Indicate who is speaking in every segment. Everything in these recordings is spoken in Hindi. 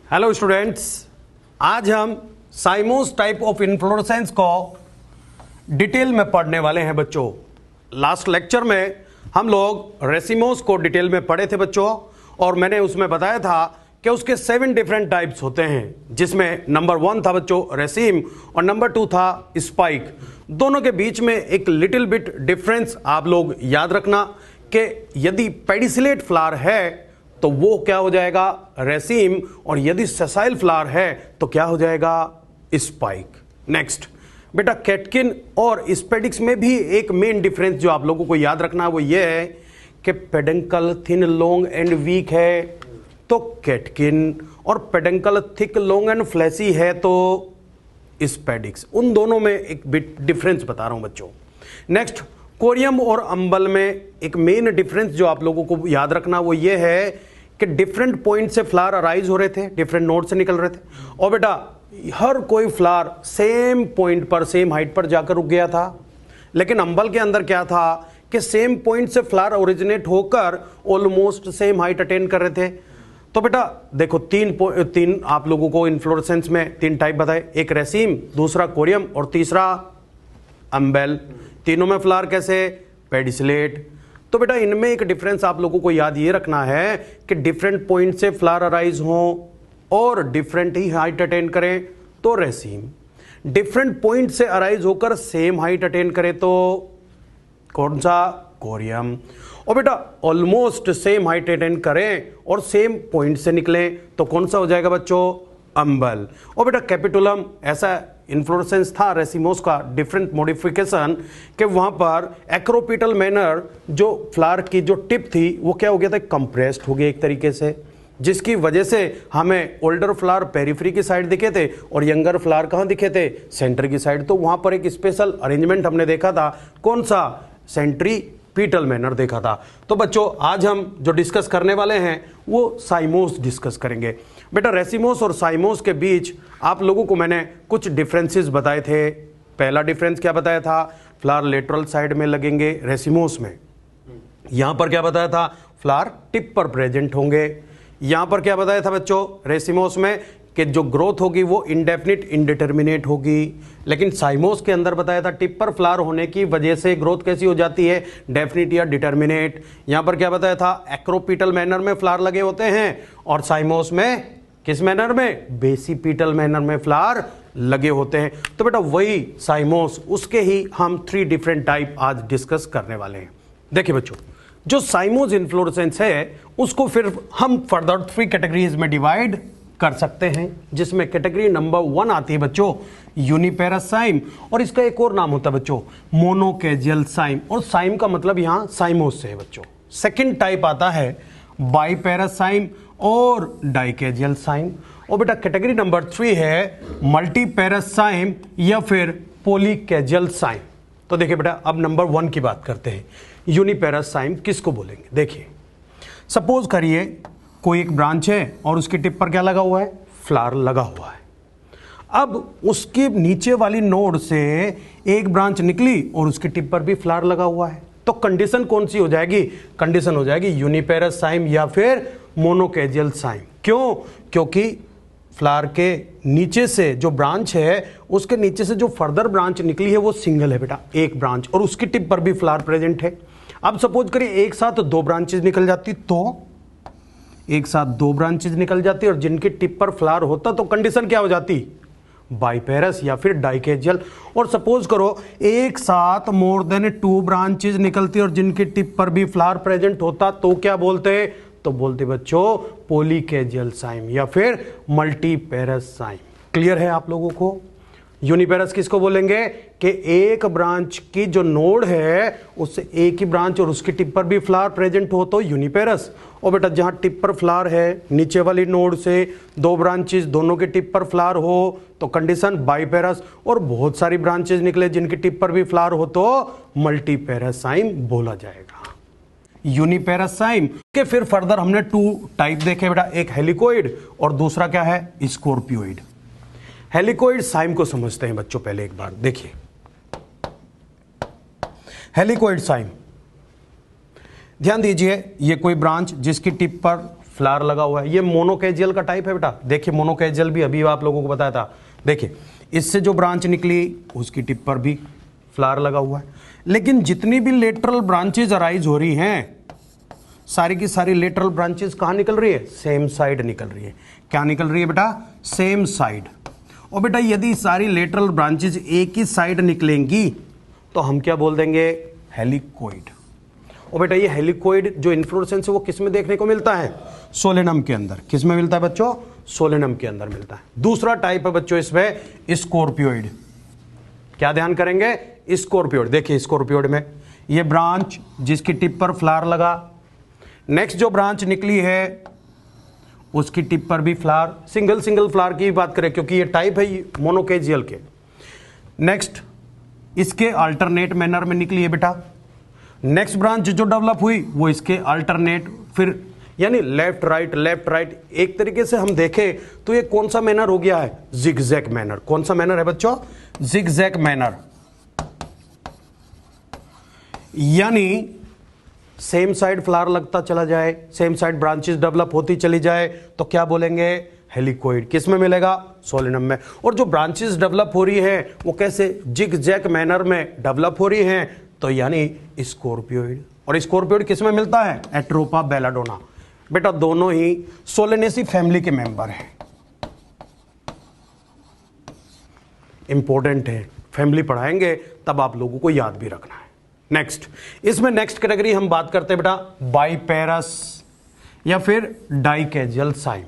Speaker 1: हेलो स्टूडेंट्स, आज हम साइमोस टाइप ऑफ इन्फ्लोरेसेंस को डिटेल में पढ़ने वाले हैं बच्चों। लास्ट लेक्चर में हम लोग रेसिमोस को डिटेल में पढ़े थे बच्चों, और मैंने उसमें बताया था कि उसके 7 डिफरेंट टाइप्स होते हैं, जिसमें नंबर 1 था बच्चों रेसिम और नंबर 2 था स्पाइक। दोनों के बीच में एक लिटिल बिट डिफरेंस आप लोग याद रखना कि यदि पेडिसिलेट फ्लावर है तो वो क्या हो जाएगा रेसिम, और यदि सेसाइल फ्लावर है तो क्या हो जाएगा स्पाइक। नेक्स्ट बेटा, कैटकिन और स्पेडिक्स में भी एक मेन डिफरेंस जो आप लोगों को याद रखना है वो ये है कि peduncle thin long and weak है तो कैटकिन, और peduncle thick long and fleshy है तो स्पेडिक्स। उन दोनों में एक बिट डिफरेंस बता रहा हूं बच्चों। नेक्स्ट, कोरियम और अंबल में एक मेन डिफरेंस जो आप लोगों को याद रखना वो ये है कि डिफरेंट पॉइंट से फ्लावर अराइज हो रहे थे, डिफरेंट नोड से निकल रहे थे, और बेटा हर कोई फ्लावर सेम पॉइंट पर सेम हाइट पर जाकर रुक गया था। लेकिन अंबल के अंदर क्या था कि सेम पॉइंट से फ्लावर ओरिजिनेट होकर ऑलमोस्ट सेम हाइट अटेन कर रहे थे। तो बेटा देखो तीन आप लोगों को इन्फ्लोरेसेंस में 3 टाइप बताए, एक रेसिम, दूसरा कोरियम और तीसरा अंबेल। तीनों में फ्लावर कैसे पेडिसिलेट। तो बेटा इनमें एक डिफरेंस आप लोगों को याद ये रखना है कि डिफरेंट पॉइंट से फ्लावर अराइज हो और डिफरेंट ही हाइट अटेन करें तो रेसिम, डिफरेंट पॉइंट से अराइज होकर सेम हाइट अटेन करे तो कौन सा कोरियम, और बेटा ऑलमोस्ट सेम हाइट अटेन करें और सेम पॉइंट से निकले तो कौन सा हो जाएगा बच्चों अंबल। और बेटा कैपिटुलम ऐसा इन्फ्लोरेसेंस था रेसिमोस का डिफरेंट मॉडिफिकेशन कि वहां पर एक्रोपिटल मैनर जो फ्लावर की जो टिप थी वो क्या हो गया था कंप्रेस्ड हो गया एक तरीके से, जिसकी वजह से हमें ओल्डर फ्लावर पेरिफेरी की साइड दिखे थे और यंगर फ्लावर कहां दिखे थे सेंटर की साइड। तो वहां पर एक स्पेशल अरेंजमेंट हमने देखा था, कौन सा सेंट्रीपीटल मैनर देखा था। तो बच्चों आज हम जो डिस्कस करने वाले हैं वो साइमोस डिस्कस करेंगे। बेटा रेसिमोस और साइमोस के बीच आप लोगों को मैंने कुछ डिफरेंसेस बताए थे। पहला डिफरेंस क्या बताया था, फ्लावर लेटरल साइड में लगेंगे रेसिमोस में। यहां पर क्या बताया था, फ्लावर टिप पर प्रेजेंट होंगे। यहां पर क्या बताया था बच्चों रेसिमोस में कि जो ग्रोथ होगी वो इंडेफिनिट इंडिटरमिनेट होगी। लेकिन साइमोस के अंदर बताया था टिप पर फ्लावर होने की वजह से ग्रोथ कैसी हो जाती है डेफिनिट या डिटरमिनेट। यहां पर क्या बताया था एक्रोपिटल मैनर में फ्लावर लगे होते हैं, और साइमोस में किस मैनर में बेसिपिटल मैनर में फ्लावर लगे होते हैं। तो बेटा वही साइमोस, उसके ही हम 3 डिफरेंट टाइप आज डिस्कस करने वाले हैं। देखिए बच्चों, जो साइमोस इन्फ्लोरेसेंस है उसको फिर हम फर्दर 3 कैटेगरीज में डिवाइड कर सकते हैं, जिसमें कैटेगरी नंबर 1 आती है बच्चों यूनिपेरस साइम, और इसका एक और नाम होता है बच्चों मोनोकेजियल साइम, और साइम का मतलब यहां साइमोस से है बच्चों। सेकंड टाइप आता है बाइपेरस साइम और डाइकेजियल साइम, और बेटा कैटेगरी नंबर 3 है मल्टीपेरस साइम या फिर पॉलीकेजियल साइम। तो देखिए बेटा अब नंबर 1 की बात करते हैं, यूनिपेरस साइम किसको बोलेंगे। देखिए सपोज करिए कोई एक ब्रांच है और उसकी टिप पर क्या लगा हुआ है फ्लावर लगा हुआ है। अब उसके नीचे वाली नोड से एक ब्रांच निकली और उसकी टिप पर भी फ्लावर लगा हुआ है, तो कंडीशन कौन सी हो जाएगी, कंडीशन हो जाएगी यूनिपेरस साइम या फिर मोनोकेजियल साइम। क्यों, क्योंकि फ्लावर के नीचे से जो ब्रांच है उसके नीचे से जो फर्दर ब्रांच निकली है वो सिंगल है बेटा, एक ब्रांच, और उसकी टिप पर भी फ्लावर प्रेजेंट है। अब सपोज करिए एक साथ 2 ब्रांचेज निकल जाती, तो एक साथ 2 ब्रांचेज निकल जाती और जिनकी टिप पर फ्लावर होता तो कंडीशन क्या हो जाती बाइपेरस या फिर डाइकेजियल। और सपोज करो एक साथ मोर देन 2 ब्रांचेज निकलती और जिनकी टिप पर भी फ्लावर प्रेजेंट होता तो क्या बोलते, तो बोलते बच्चों पॉलीकेजियल साइम या फिर मल्टीपेरस साइम। क्लियर है आप लोगों को। यूनिपेरस किसको बोलेंगे कि एक ब्रांच की जो नोड है उससे एक ही ब्रांच और उसकी टिप पर भी फ्लावर प्रेजेंट हो तो यूनिपेरस, और बेटा जहां टिप पर फ्लावर है नीचे वाली नोड से 2 ब्रांचेस दोनों के टिप पर फ्लावर हो तो कंडीशन बाइपेरस, और बहुत सारी ब्रांचेस निकले जिनकी टिप पर भी फ्लावर हो तो मल्टीपेरस साइम बोला जाएगा। यूनिपेरस साइम के फिर फर्दर हमने 2 टाइप देखे बेटा, एक हेलिकोइड और दूसरा क्या है स्कॉर्पियोइड। हेलिकोइड साइम को समझते हैं बच्चों पहले एक बार। देखिए हेलिकोइड साइम, ध्यान दीजिए ये कोई ब्रांच जिसकी टिप पर फ्लावर लगा हुआ है। ये मोनोकेजियल का टाइप है बेटा। देखिए मोनोकेजियल भी अभी आप लोगों को बताया था। देखिए इससे जो ब्रांच निकली उसकी टिप पर भी फ्लावर लगा हुआ है। लेकिन जितनी भी लेटरल ब्रांचेज अराइज हो रही हैं, सारी की सारी लेटरल ब्रांचेस कहाँ निकल रही है? सेम साइड निकल रही है। क्या निकल रही है बेटा? Same side. और बेटा यदि सारी लेटरल ब्रांचेज एक ही साइड निकलेंगी तो हम क्या बोल देंगे? हेलिकोइड। और बेटा ये हेलिकोइड जो इन्फ्लोरेसेंस है वो किस में देखने को मिलता है? सोलेनम के अंदर। किस में मिलता है बच्चों? सोलेनम के अंदर मिलता है। दूसरा टाइप है बच्चों इसमें स्कॉर्पियोइड। क्या ध्यान करेंगे? स्कॉर्पियोइड। देखिए स्कॉर्पियोइड में ये ब्रांच जिसकी टिप पर फ्लावर लगा, नेक्स्ट जो ब्रांच निकली है उसकी टिप पर भी फ्लावर, सिंगल सिंगल फ्लावर की बात करें क्योंकि ये टाइप है मोनोकेजियल के। नेक्स्ट इसके अल्टरनेट मैनर में निकली है बेटा। नेक्स्ट ब्रांच जो डेवलप हुई वो इसके अल्टरनेट, फिर यानी लेफ्ट राइट। एक तरीके से हम देखें तो ये कौन सा मैनर हो गया है? Zigzag manner. कौन सा मैनर है बच्चों? Zigzag manner. यानी सेम साइड फ्लावर लगता चला जाए, सेम साइड ब्रांचेस डेवलप होती चली जाए तो क्या बोलेंगे? हेलिकोइड। किस में मिलेगा? सोलेनम में। और जो ब्रांचेस डेवलप हो रही है वो कैसे? जिगजैग मैनर में डेवलप हो रही हैं तो यानी स्कॉर्पियोइड। और स्कॉर्पियोइड किस में मिलता है? Atropa belladonna. बेटा दोनों ही सोलेनेसी फैमिली के मेंबर हैं। इंपॉर्टेंट है, फैमिली पढ़ाएंगे तब आप लोगों को याद भी रखना है। नेक्स्ट इसमें नेक्स्ट कैटेगरी हम बात करते हैं बेटा बाइपेरस या फिर डाइकेजियल साइम।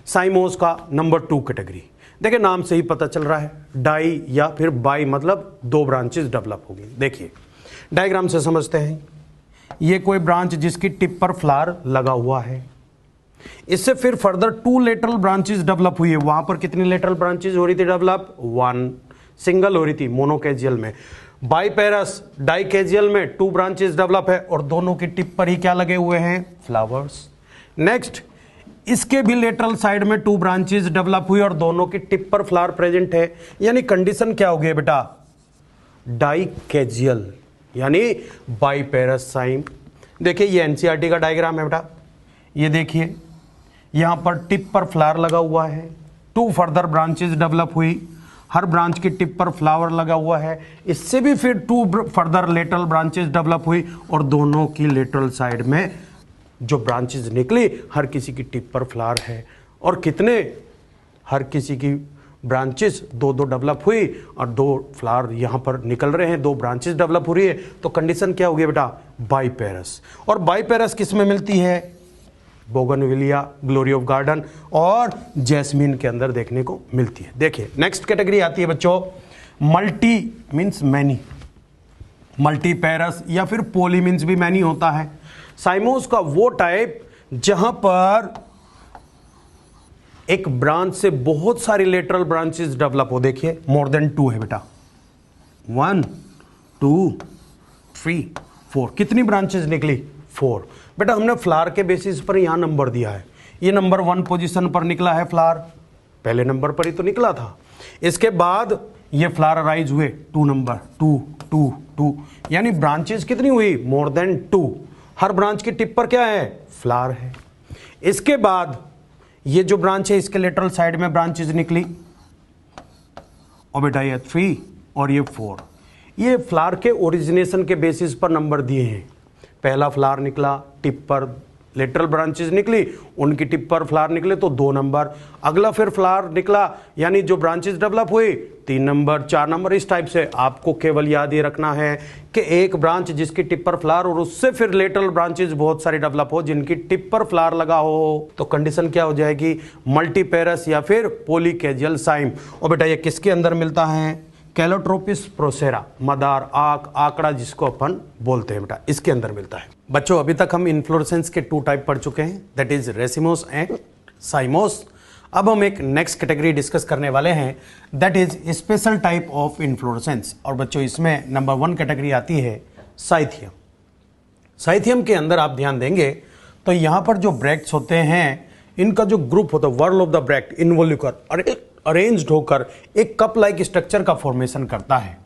Speaker 1: साइमोस का नंबर 2 कैटेगरी। देखिए नाम से ही पता चल रहा है, डाई या फिर बाई मतलब दो ब्रांचेस डेवलप होगी। देखिए डायग्राम से समझते हैं। ये कोई ब्रांच जिसकी टिप पर फ्लावर लगा हुआ है, इससे फिर फर्दर 2 लेटरल ब्रांचेस डेवलप हुई है। वहां पर कितनी लेटरल ब्रांचेस हो रही थी डेवलप? 1 सिंगल हो रही थी मोनोकेजियल में। बाइपेरस डाइकेजियल में 2 ब्रांचेस डेवलप है और दोनों की टिप पर ही क्या लगे हुए हैं? फ्लावर्स। नेक्स्ट इसके भी लेटरल साइड में 2 ब्रांचेस डेवलप हुई और दोनों की टिप पर फ्लावर प्रेजेंट है। यानी कंडीशन क्या हो गई बेटा? डाइकेजियल यानी बाइपेरस साइम। देखिए ये एनसीईआरटी का डायग्राम है बेटा। ये देखिए यहां पर टिप पर फ्लावर लगा हुआ है, 2 फर्दर ब्रांचेस डेवलप हुई, हर ब्रांच की टिप पर फ्लावर लगा हुआ है। इससे भी फिर 2 फर्दर लेटरल ब्रांचेस डेवलप हुई और दोनों की लेटरल साइड में जो ब्रांचेस निकली हर किसी की टिप पर फ्लावर है। और कितने? हर किसी की ब्रांचेस 2-2 डेवलप हुई और 2 फ्लावर यहां पर निकल रहे हैं, 2 ब्रांचेस डेवलप हो रही है। तो कंडीशन क्या होगी बेटा? बाइपेरस। और बाइपेरस किस में मिलती है? बोगनविलिया, ग्लोरी ऑफ गार्डन और जैस्मीन के अंदर देखने को मिलती है। देखिए नेक्स्ट कैटेगरी आती है बच्चों मल्टी मींस मैनी। मल्टीपेरस या फिर पॉली मींस भी मैनी होता है। साइमोस का वो टाइप जहां पर एक ब्रांच से बहुत सारी लेटरल ब्रांचेस डेवलप हो। देखिए मोर देन 2 है बेटा, 1 2 3 4। कितनी ब्रांचेस निकली? 4। बेटा हमने फ्लावर के बेसिस पर यहां नंबर दिया है। ये नंबर 1 पोजीशन पर निकला है फ्लावर, पहले नंबर पर ही तो निकला था। इसके बाद ये फ्लावर राइज हुए 2 नंबर 2 2 2, यानी ब्रांचेस कितनी हुई? More than 2। हर ब्रांच की टिप पर क्या है? फ्लावर है। इसके बाद ये जो ब्रांच है इसके लेटरल साइड में ब्रांचेस निकली और बेटा ये 3 और ये 4। ये फ्लावर के ओरिजिनेशन के बेसिस पर नंबर दिए हैं। पहला फ्लावर निकला, टिप पर लेटरल ब्रांचेस निकली, उनकी टिप पर फ्लावर निकले तो 2 नंबर। अगला फिर फ्लावर निकला यानी जो ब्रांचेस डेवलप हुई 3 नंबर 4 नंबर। इस टाइप से आपको केवल याद ये रखना है कि एक ब्रांच जिसकी टिप पर फ्लावर और उससे फिर लेटरल ब्रांचेस बहुत सारी डेवलप हो जिनकी टिप पर फ्लावर लगा हो तो कंडीशन क्या हो जाएगी? मल्टीपेरस या फिर पॉलीकेजियल साइम। और बेटा ये किसके अंदर मिलता है? कैलोट्रोपिस प्रोसेरा, मदार, आक, आंकड़ा जिसको अपन बोलते हैं बेटा, इसके अंदर मिलता है। बच्चों अभी तक हम इन्फ्लोरेसेंस के 2 टाइप पढ़ चुके हैं, दैट इज रेसिमोस एंड साइमोस। अब हम एक नेक्स्ट कैटेगरी डिस्कस करने वाले हैं, that is special type of inflorescence. और बच्चों इसमें नंबर 1 कैटेगरी आती है साइथियम। साइथियम के अंदर आप ध्यान देंगे तो यहां पर जो ब्रैक्ट्स होते हैं इनका जो ग्रुप होता है whorl of the bract involucre और अरेंज्ड होकर एक कप लाइक स्ट्रक्चर का फॉर्मेशन करता है।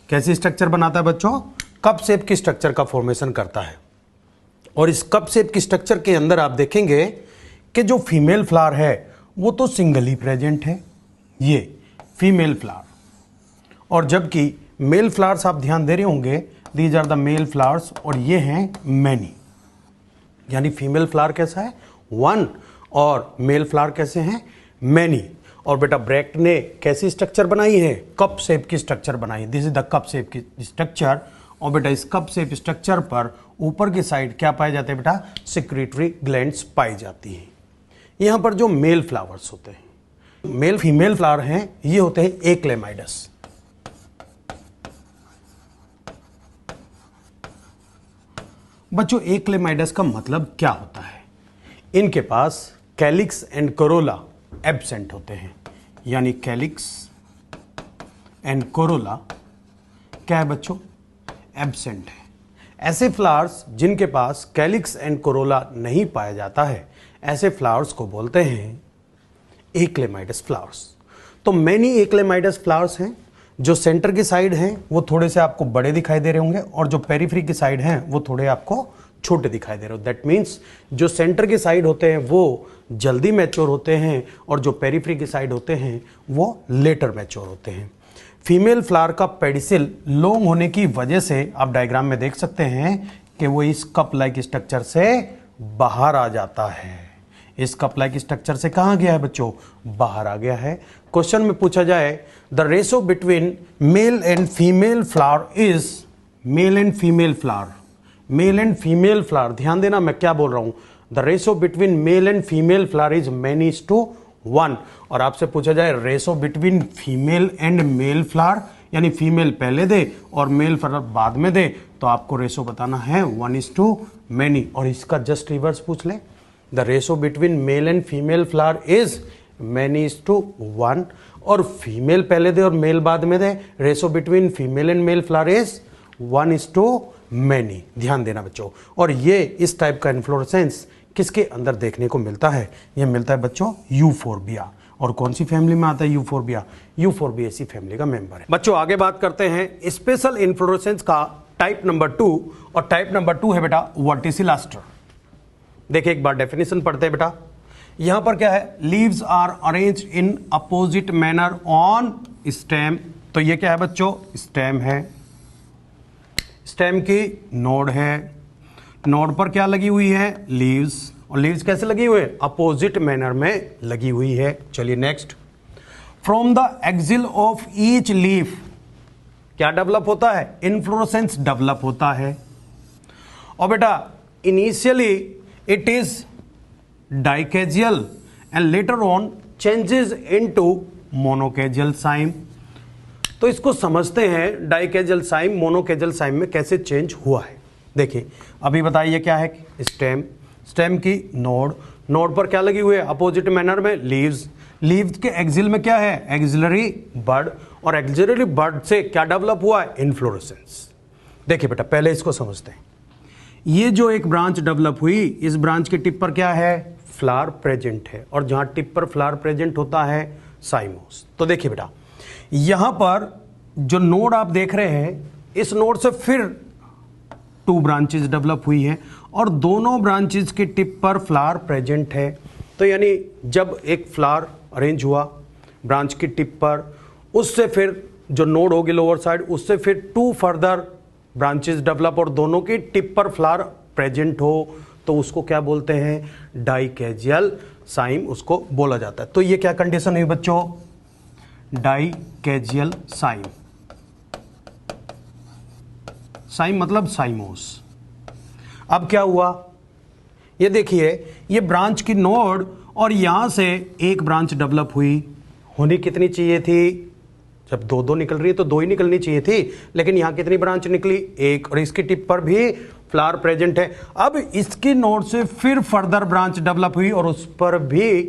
Speaker 1: कैसी स्ट्रक्चर बनाता है बच्चों? कप शेप की स्ट्रक्चर का फॉर्मेशन करता है। और इस कप शेप की स्ट्रक्चर के अंदर आप देखेंगे कि जो फीमेल फ्लावर है वो तो सिंगल ही प्रेजेंट है, ये फीमेल फ्लावर, और जबकि मेल फ्लावर्स आप ध्यान दे रहे होंगे, these are the male flowers, और ये हैं मैनी। यानी फीमेल फ्लावर कैसा है, वन, और मेल फ्लावर कैसे हैं, मैनी। और बेटा ब्रैकेट ने कैसी स्ट्रक्चर बनाई है, कप शेप की स्ट्रक्चर बनाई है, this is the cup shape की स्ट्रक्चर। और बेटा इस कप शेप स्ट्रक्चर पर ऊपर की साइड क्या पाए जाते हैं बेटा, सिक्रीटरी ग्लैंड्स पाई जाती हैं। यहां पर जो मेल फ्लावर्स होते हैं, मेल फीमेल फ्लावर हैं, ये होते हैं एक्लेमाइडस। बच्चों एक्लेमाइडस का मतलब क्या होता है, इनके पास कैलिक्स एंड कोरोला एब्सेंट होते हैं, यानी कैलिक्स एंड कोरोला क्या है बच्चों, एब्सेंट है। ऐसे फ्लावर्स जिनके पास कैलिक्स एंड कोरोला नहीं पाया जाता है, ऐसे फ्लावर्स को बोलते हैं एक्लेमाइडस फ्लावर्स। तो मैनी एक्लेमाइडस फ्लावर्स हैं, जो सेंटर की साइड हैं वो थोड़े से आपको बड़े दिखाई दे रहे होंगे, और जो पेरिफेरी की साइड हैं वो थोड़े आपको छोटे दिखाई दे रहे हो। दैट मीन्स जो सेंटर की साइड होते हैं वो जल्दी मैच्योर होते हैं, और जो पेरिफेरी की साइड होते हैं वो लेटर मैच्योर होते हैं। फीमेल फ्लावर का पेडिसिल लॉन्ग होने की वजह से आप डायग्राम में देख सकते हैं कि वो इस कप लाइक स्ट्रक्चर से बाहर आ जाता है। इस कप लाइक स्ट्रक्चर से कहां गया है बच्चों, बाहर आ गया है। क्वेश्चन में पूछा जाए the ratio between male and female flower is, mail and female flower, mail and female flower, ध्यान देना मैं क्या बोल रहा हूं, the ratio between male and female flower is many:1। और आपसे पूछा जाए ratio between female and male flower, यानी फीमेल पहले दे और मेल फ्लावर बाद में दे, तो आपको रेशो बताना है 1:many। और इसका जस्ट रिवर्स पूछ ले, the ratio between male and female flower is many:1, और फीमेल पहले दे और मेल बाद में दे, ratio between female and male flower is 1:many। ध्यान देना बच्चों। और ये इस टाइप का इन्फ्लोरेसेंस किसके अंदर देखने को मिलता है, ये मिलता है बच्चों यूफोर्बिया। और कौन सी फैमिली में आता है यूफोर्बिया, यूफोर्बिएसी फैमिली का मेंबर है। बच्चों आगे बात करते हैं स्पेशल इन्फ्लोरेसेंस का टाइप नंबर 2, और टाइप नंबर 2 है बेटा वर्टिसिलास्टर। देखिए एक बार डेफिनेशन पढ़ते हैं बेटा। यहां पर क्या है, leaves are arranged in opposite manner on stem. तो ये क्या है बच्चों, स्टेम है, स्टेम की नोड है, नोड पर क्या लगी हुई है, लीव्स, और लीव्स कैसे लगी हुई है, अपोजिट मैनर में लगी हुई है। चलिए next, from the axil of each leaf क्या डेवलप होता है, इन्फ्लोरेसेंस डेवलप होता है। और बेटा initially it is dichasial and later on changes into monochasial cyme. तो इसको समझते हैं डाइकेजियल साइम मोनोकेजियल साइम में कैसे चेंज हुआ है। देखिए अभी बताइए क्या है, स्टेम, स्टेम की नोड, नोड पर क्या लगी हुई है, अपोजिट मैनर में लीव्स, लीव्स के एक्सिल में क्या है, एक्सिलरी बड, और एक्सिलरी बड से क्या डेवलप हुआ है, इन्फ्लोरेसेंस। देखिए बेटा पहले इसको समझते हैं। ये जो एक ब्रांच डेवलप हुई, इस ब्रांच के टिप पर क्या है, फ्लावर प्रेजेंट है, और जहां टिप पर फ्लावर प्रेजेंट होता है साइमोस। तो देखिए बेटा यहां पर जो नोड आप देख रहे हैं, इस नोड से फिर 2 ब्रांचेस डेवलप हुई हैं, और दोनों ब्रांचेस के टिप पर फ्लावर प्रेजेंट है। तो यानी जब एक फ्लावर अरेंज हुआ ब्रांच की टिप पर, उससे फिर जो नोड होगी लोअर साइड, उससे फिर 2 फर्दर ब्रांचेस डेवलप, और दोनों की टिप पर फ्लावर प्रेजेंट हो, तो उसको क्या बोलते हैं, डाइकेजियल साइम उसको बोला जाता है। तो ये क्या कंडीशन हुई बच्चों, डाइकेजियल साइम, साइम मतलब साइमोस। अब क्या हुआ, ये देखिए ये ब्रांच की नोड, और यहां से एक ब्रांच डेवलप हुई, होनी कितनी चाहिए थी, जब 2-2 निकल रही है तो 2 ही निकलनी चाहिए थी, लेकिन यहां कितनी ब्रांच निकली, एक, और इसकी टिप पर भी फ्लावर प्रेजेंट है। अब इसकी नोड से फिर फर्दर ब्रांच डेवलप हुई, और उस पर भी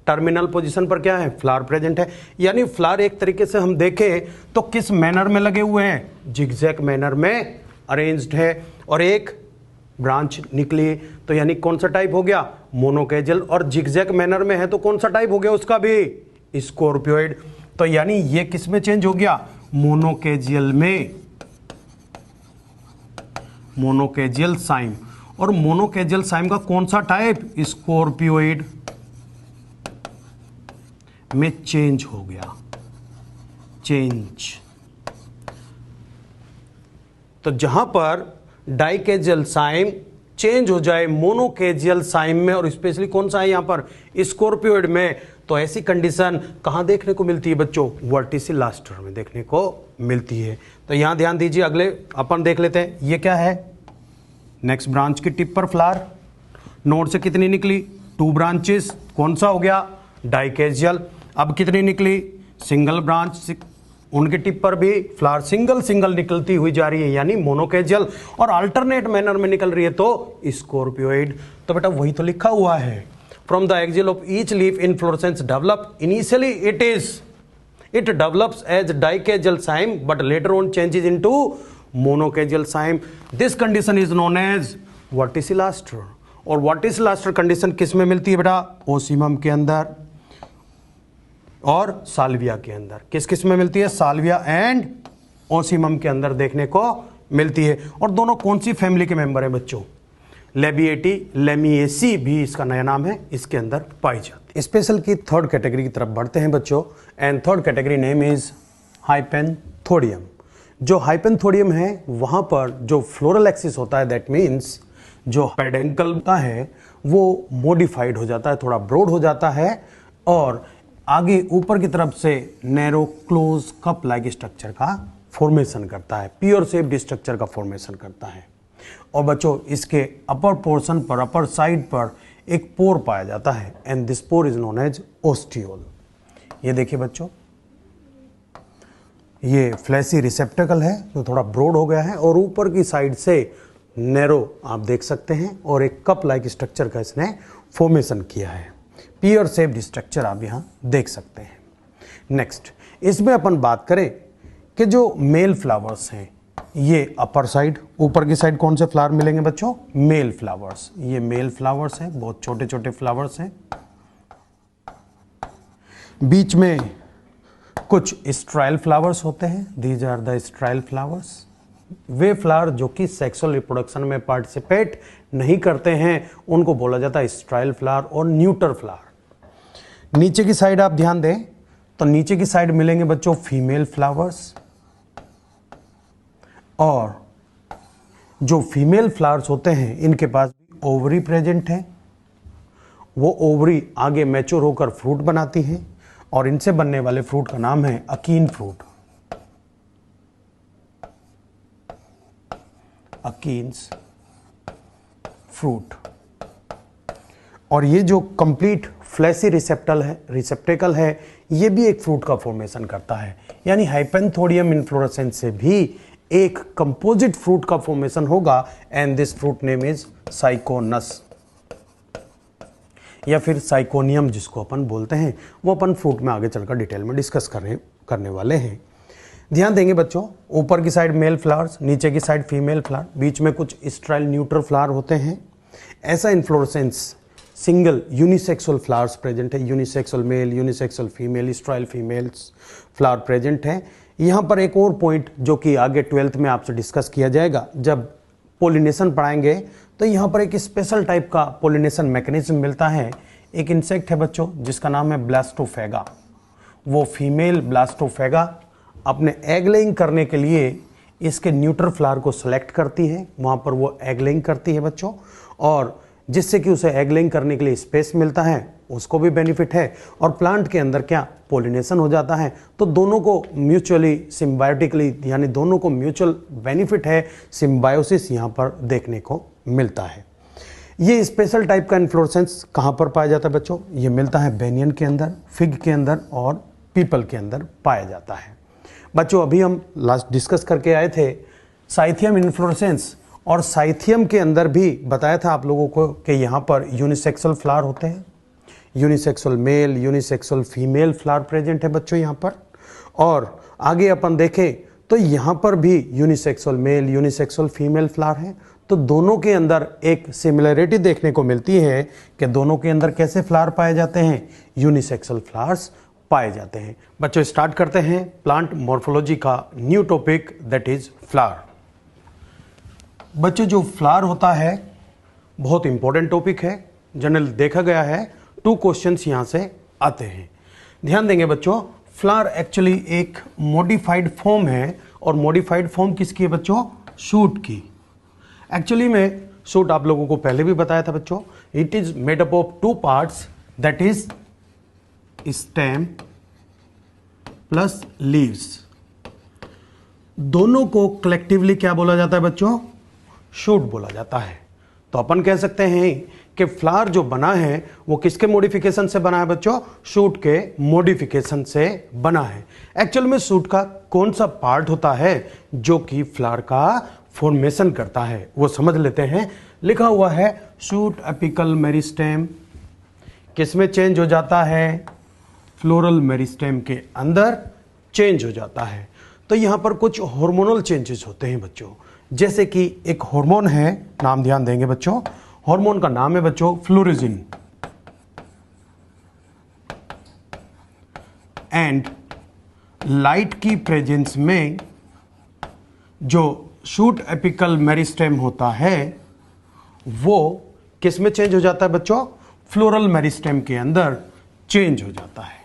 Speaker 1: टर्मिनल पोजीशन पर क्या है, फ्लावर प्रेजेंट है। यानी फ्लावर एक तरीके से हम देखें तो किस मैनर में लगे हुए हैं, जिगजैग मैनर में अरेंज्ड है, और एक ब्रांच निकली, तो यानी कौन सा टाइप हो गया, मोनोकेजल, और जिगजैग मैनर में है तो कौन सा टाइप हो गया उसका भी, स्कॉर्पियोइड। तो यानी ये किस में चेंज हो गया, मोनोकेजियल में, मोनोकेजियल साइम। और मोनोकेजियल साइम का कौन सा टाइप, स्कॉर्पियोइड में चेंज हो गया, चेंज। तो जहां पर डाइकेजियल साइम चेंज हो जाए मोनोकेजियल साइम में, और स्पेशली कौन सा है यहां पर, स्कॉर्पियोइड में, तो ऐसी कंडीशन कहां देखने को मिलती है बच्चों, वर्टिसिलास्टर में देखने को मिलती है। तो यहां ध्यान दीजिए, अगले अपन देख लेते हैं, ये क्या है, नेक्स्ट ब्रांच की टिप पर फ्लावर, नोड से कितनी निकली, 2 ब्रांचेस, कौन सा हो गया, डाइकेजियल। अब कितनी निकली, सिंगल ब्रांच, उनके टिप पर भी फ्लावर सिंगल सिंगल निकलती हुई जा रही है, यानी मोनोकेजियल, और अल्टरनेट मैनर में निकल रही है तो स्कॉर्पियोइड। तो बेटा वही तो लिखा हुआ है, from the axial of each leaf inflorescence develop, initially it develops as dichasial cyme but later on changes into monochasial cyme. This condition is known as verticillaster. और वर्टिसिलास्टर कंडीशन किस में मिलती है बेटा, ओसीमम के अंदर और साल्विया के अंदर। किस किस में मिलती है, साल्विया एंड ओसीमम के अंदर देखने को मिलती है। और दोनों कौन सी फैमिली के मेंबर हैं बच्चों, लेबिएटी, लेमिएसी भी इसका नया नाम है, इसके अंदर पाई जाती है। स्पेशल की थर्ड कैटेगरी की तरफ बढ़ते हैं बच्चों, and third category name is hypanthodium. जो हाइपेंथोडियम है वहां पर जो फ्लोरल एक्सिस होता है, दैट मीन्स जो पेडेंकल का है वो मॉडिफाइड हो जाता है, थोड़ा ब्रॉड हो जाता है, और आगे ऊपर की तरफ से narrow close cup like structure का फॉर्मेशन करता है, प्योर शेप्ड स्ट्रक्चर का फॉर्मेशन करता है। और बच्चों इसके अपर पोर्शन पर, अपर साइड पर एक पोर पाया जाता है, and this pore is known as ostiole. ये देखिए बच्चों, ये फ्लैसी रिसेप्टेकल है जो थोड़ा ब्रॉड हो गया है, और ऊपर की साइड से नैरो आप देख सकते हैं, और एक कप लाइक स्ट्रक्चर का इसने फॉर्मेशन किया है। पियर शेप्ड स्ट्रक्चर आप यहां देख सकते हैं। नेक्स्ट इसमें अपन बात करें कि जो मेल फ्लावर्स हैं, ये अपर साइड, ऊपर की साइड कौन से फ्लावर मिलेंगे बच्चों, मेल फ्लावर्स। ये मेल फ्लावर्स हैं, बहुत छोटे छोटे फ्लावर्स हैं। बीच में कुछ स्ट्राइल फ्लावर्स होते हैं, these are the sterile flowers. वे फ्लावर जो कि सेक्सुअल रिप्रोडक्शन में पार्टिसिपेट नहीं करते हैं उनको बोला जाता है स्ट्राइल फ्लावर और न्यूटर फ्लावर। नीचे की साइड आप ध्यान दें तो नीचे की साइड मिलेंगे बच्चों फीमेल फ्लावर्स, और जो फीमेल फ्लावर्स होते हैं इनके पास भी ओवरी प्रेजेंट है। वो ओवरी आगे मैच्योर होकर फ्रूट बनाती हैं, और इनसे बनने वाले फ्रूट का नाम है अकीन फ्रूट, अकीन्स फ्रूट। और ये जो कंप्लीट फ्लैसी रिसेप्टेकल है ये भी एक फ्रूट का फॉर्मेशन करता है, यानी हाइपेंथोडियम इन्फ्लोरेसेंस से भी एक कंपोजिट फ्रूट का फॉर्मेशन होगा, and this fruit name is syconus, या फिर साइकोनियम जिसको अपन बोलते हैं। वो अपन फ्रूट में आगे चलकर डिटेल में डिस्कस करने वाले हैं। ध्यान देंगे बच्चों, ऊपर की साइड मेल फ्लावर्स, नीचे की साइड फीमेल फ्लावर, बीच में कुछ स्ट्राइल न्यूट्रल फ्लावर होते हैं। ऐसा inflorescence single unisexual flowers present है, unisexual male, unisexual female, sterile females flower present है। यहाँ पर एक और पॉइंट जो कि आगे 12th में आपसे डिस्कस किया जाएगा जब पोलिनेशन पढ़ाएंगे, तो यहाँ पर एक स्पेशल टाइप का पोलिनेशन मैकेनिज्म मिलता है। एक इंसेक्ट है बच्चों जिसका नाम है ब्लास्टोफेगा। वो फीमेल ब्लास्टोफेगा अपने एग लेइंग करने के लिए इसके न्यूट्रल फ्लावर को सेलेक्ट करती है, वहाँ पर वो एग लेइंग करती है बच्चों, और जिससे कि उसे एग लेइंग करने के लिए स्पेस मिलता है, उसको भी बेनिफिट है, और प्लांट के अंदर क्या पोलिनेशन हो जाता है। तो दोनों को म्यूचुअली सिम्बायोटिकली, यानी दोनों को म्यूचुअल बेनिफिट है, सिम्बायोसिस यहाँ पर देखने को मिलता है। ये स्पेशल टाइप का इन्फ्लोरेसेंस कहाँ पर पाया जाता है बच्चों, ये मिलता है बेनियन के अंदर, फिग के अंदर और पीपल के अंदर पाया जाता है। बच्चों अभी हम लास्ट डिस्कस करके आए थे साइथियम इन्फ्लोरेसेंस, और साइथियम के अंदर भी बताया था आप लोगों को कि यहाँ पर यूनिसेक्सुअल फ्लावर होते हैं, unisexual male, unisexual female flower present है बच्चों यहाँ पर। और आगे अपन देखें तो यहाँ पर भी unisexual male, unisexual female flower है। तो दोनों के अंदर एक सिमिलरिटी देखने को मिलती है कि दोनों के अंदर कैसे फ्लावर पाए जाते हैं, यूनिसेक्सुअल फ्लावर्स पाए जाते हैं। बच्चों स्टार्ट करते हैं प्लांट मॉर्फोलॉजी का new topic, that is flower. बच्चों जो फ्लावर होता है बहुत इंपॉर्टेंट टॉपिक है, जनरल देखा गया है 2 क्वेश्चंस यहां से आते हैं। ध्यान देंगे बच्चों, फ्लावर एक्चुअली एक मॉडिफाइड फॉर्म है, और मॉडिफाइड फॉर्म किसकी है बच्चों? शूट की। एक्चुअली में शूट आप लोगों को पहले भी बताया था बच्चों, it is made up of 2 parts, that is stem plus leaves. दोनों को कलेक्टिवली क्या बोला जाता है बच्चों? शूट बोला जाता है। तो अपन कह सकते हैं कि फ्लावर जो बना है वो किसके मॉडिफिकेशन से बना है बच्चों? शूट के मॉडिफिकेशन से बना है। एक्चुअल में शूट का कौन सा पार्ट होता है जो कि फ्लावर का फॉर्मेशन करता है, वो समझ लेते हैं। लिखा हुआ है शूट एपिकल मेरिस्टेम, किसमें चेंज हो जाता है? फ्लोरल मेरिस्टेम के अंदर चेंज हो जाता है। तो यहां पर कुछ हार्मोनल चेंजेस होते हैं बच्चों, जैसे कि एक हार्मोन है, नाम ध्यान देंगे बच्चों, हार्मोन का नाम है बच्चों फ्लोरिजिन, एंड लाइट की प्रेजेंस में जो शूट एपिकल मेरिस्टेम होता है वो किस में चेंज हो जाता है बच्चों? फ्लोरल मेरिस्टेम के अंदर चेंज हो जाता है।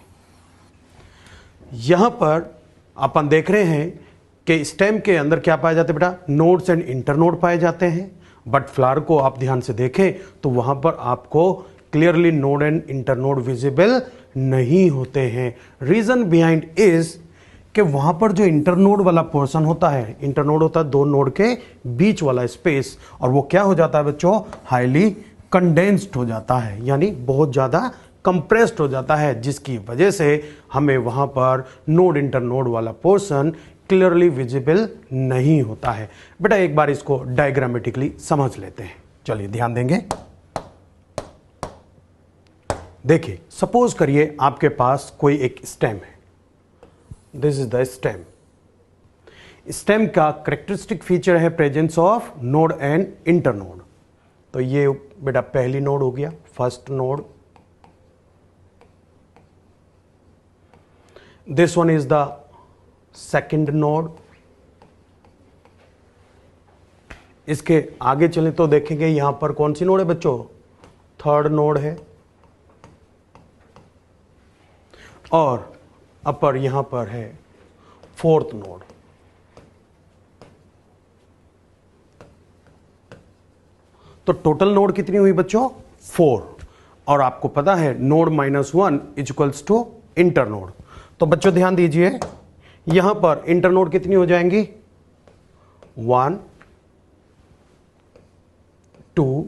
Speaker 1: यहां पर अपन देख रहे हैं कि स्टेम के अंदर क्या पाए जाते हैं बेटा? नोड्स एंड इंटरनोड पाए जाते हैं, बट फ्लावर को आप ध्यान से देखें तो वहां पर आपको clearly node and internode visible नहीं होते हैं। रीजन बिहाइंड इज कि वहां पर जो इंटरनोड वाला पोर्शन होता है, इंटरनोड होता है 2 नोड के बीच वाला स्पेस, और वो क्या हो जाता है बच्चों? हाईली कंडेंस्ड हो जाता है, यानी बहुत ज्यादा कंप्रेस्ड हो जाता है, जिसकी वजह से हमें वहां पर नोड इंटरनोड वाला पोर्शन क्लियरली विजिबल नहीं होता है। बेटा एक बार इसको डायग्रामेटिकली समझ लेते हैं, चलिए ध्यान देंगे। देखिए, सपोज करिए आपके पास कोई एक स्टेम है, this is the stem. Stem का करेक्टरिस्टिक फीचर है presence of node and internode. तो ये बेटा पहली नोड हो गया, first node. This one is the second node. इसके आगे चलें तो देखेंगे यहां पर कौन सी नोड है बच्चों? थर्ड नोड है, और अपर यहां पर है फोर्थ नोड। तो टोटल नोड कितनी हुई बच्चों? 4। और आपको पता है node -1 is equals to internode. तो बच्चों ध्यान दीजिए, यहां पर इंटरनोड कितनी हो जाएंगी? 1, 2